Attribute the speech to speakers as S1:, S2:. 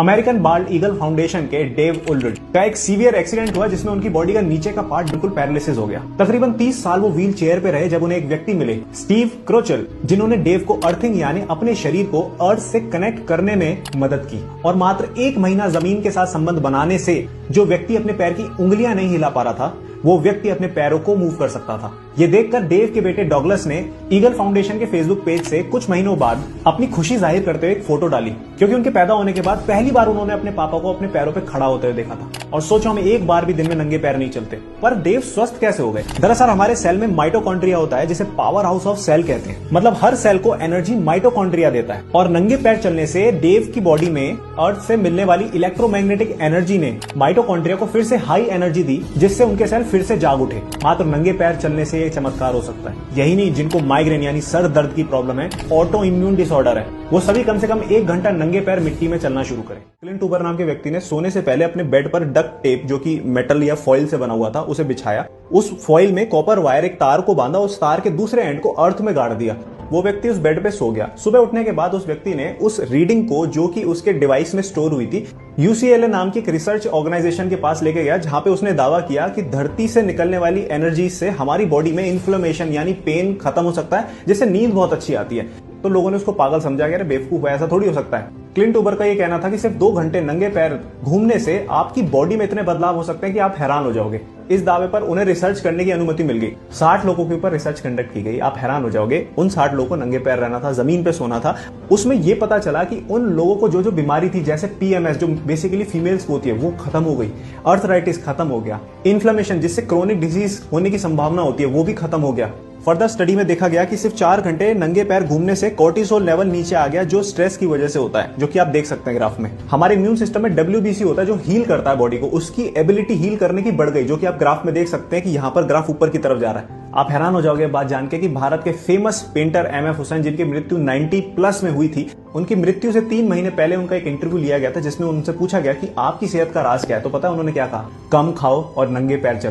S1: American bald eagle foundation के Dave उल्रिच का एक सीवियर एक्सीडेंट हुआ जिसमें उनकी बॉडी का नीचे का पार्ट बिल्कुल पैरालिसिस हो गया। तकरीबन 30 साल वो व्हील चेयर पे रहे जब उन्हें एक व्यक्ति मिले, स्टीव क्रोचल, जिन्होंने डेव को अर्थिंग यानी अपने शरीर को अर्थ से कनेक्ट करने में मदद की। और मात्र 1 महीना जमीन के साथ संबंध बनाने से जो व्यक्ति अपने पैर की उंगलियां नहीं हिला पा रहा था, वो व्यक्ति अपने पैरों को मूव कर सकता था। ये देखकर डेव के बेटे डॉगलस ने ईगल फाउंडेशन के फेसबुक पेज से कुछ महीनों बाद अपनी खुशी जाहिर करते हुए एक फोटो डाली, क्योंकि उनके पैदा होने के बाद पहली बार उन्होंने अपने पापा को अपने पैरों पे खड़ा होते हुए देखा था और सोचा हम एक बार भी दिन में नंगे पैर नहीं चलते। पर डेव स्वस्थ कैसे हो गए? दरअसल हमारे सेल में माइटोकॉन्ड्रिया होता है जिसे पावर हाउस ऑफ सेल कहते हैं। मतलब हर सेल को एनर्जी माइटोकॉन्ड्रिया देता है और नंगे पैर चलने से डेव की बॉडी में अर्थ से मिलने वाली इलेक्ट्रोमैग्नेटिक एनर्जी ने माइटोकॉन्ड्रिया को फिर से हाई एनर्जी दी, जिससे उनके सेल फिर से जाग उठे। मात्र नंगे पैर चलने से ये चमत्कार हो सकता है। यही नहीं, जिनको माइग्रेन यानी सर दर्द की प्रॉब्लम है, ऑटो इम्यून डिसऑर्डर है, वो सभी कम से कम 1 घंटा नंगे पैर मिट्टी में चलना शुरू करें। क्लिंट ऊबर नाम के व्यक्ति ने सोने से पहले अपने बेड पर डक्ट टेप, जो कि मेटल या फॉइल से बना हुआ था, उसे बिछाया। उस फॉइल में कॉपर वायर एक तार को बांधा, उस तार के दूसरे एंड को अर्थ में गाड़ दिया। वो व्यक्ति उस बेड पे सो गया। सुबह उठने के बाद उस व्यक्ति ने उस रीडिंग को, जो कि उसके डिवाइस में स्टोर हुई थी, UCLA नाम की एक रिसर्च ऑर्गेनाइजेशन के पास लेके गया, जहां पे उसने दावा किया कि धरती से निकलने वाली एनर्जी से हमारी बॉडी में इन्फ्लेमेशन यानी पेन खत्म हो सकता है, जिससे नींद बहुत अच्छी आती है। तो लोगों ने उसको पागल समझा कि अरे बेवकूफ है, ऐसा थोड़ी हो सकता है। क्लिंट ऊबर का ये कहना था कि सिर्फ 2 घंटे नंगे पैर घूमने से आपकी बॉडी में इतने बदलाव हो सकते हैं कि आप हैरान हो जाओगे। इस दावे पर उन्हें रिसर्च करने की अनुमति मिल गई। 60 लोगों के ऊपर रिसर्च कंडक्ट की गई। आप हैरान हो जाओगे, उन 60 लोगों को नंगे पैर रहना था, जमीन पे सोना था। उसमें यह पता चला कि उन लोगों को जो बीमारी थी, जैसे PMS जो बेसिकली फीमेल्स को होती है, वो खत्म हो गई। अर्थराइटिस खत्म हो गया। इन्फ्लेमेशन जिससे क्रोनिक डिजीज होने की संभावना होती है, वो भी खत्म हो गया। फर्दर स्टडी में देखा गया कि सिर्फ 4 घंटे नंगे पैर घूमने से कोर्टिसोल लेवल नीचे आ गया, जो स्ट्रेस की वजह से होता है, जो कि आप देख सकते हैं ग्राफ में। हमारे इम्यून सिस्टम में WBC होता है जो हील करता है बॉडी को, उसकी एबिलिटी हील करने की बढ़ गई, जो कि आप ग्राफ में देख सकते हैं कि यहाँ पर ग्राफ ऊपर की तरफ जा रहा है। आप हैरान हो जाओगे बात जान के कि भारत के फेमस पेंटर MF हुसैन, जिनकी मृत्यु 90+ में हुई थी, उनकी मृत्यु से 3 महीने पहले उनका एक इंटरव्यू लिया गया था, जिसमें उनसे पूछा गया कि आपकी सेहत का राज क्या है। तो पता है उन्होंने क्या कहा? कम खाओ और नंगे पैर चलो।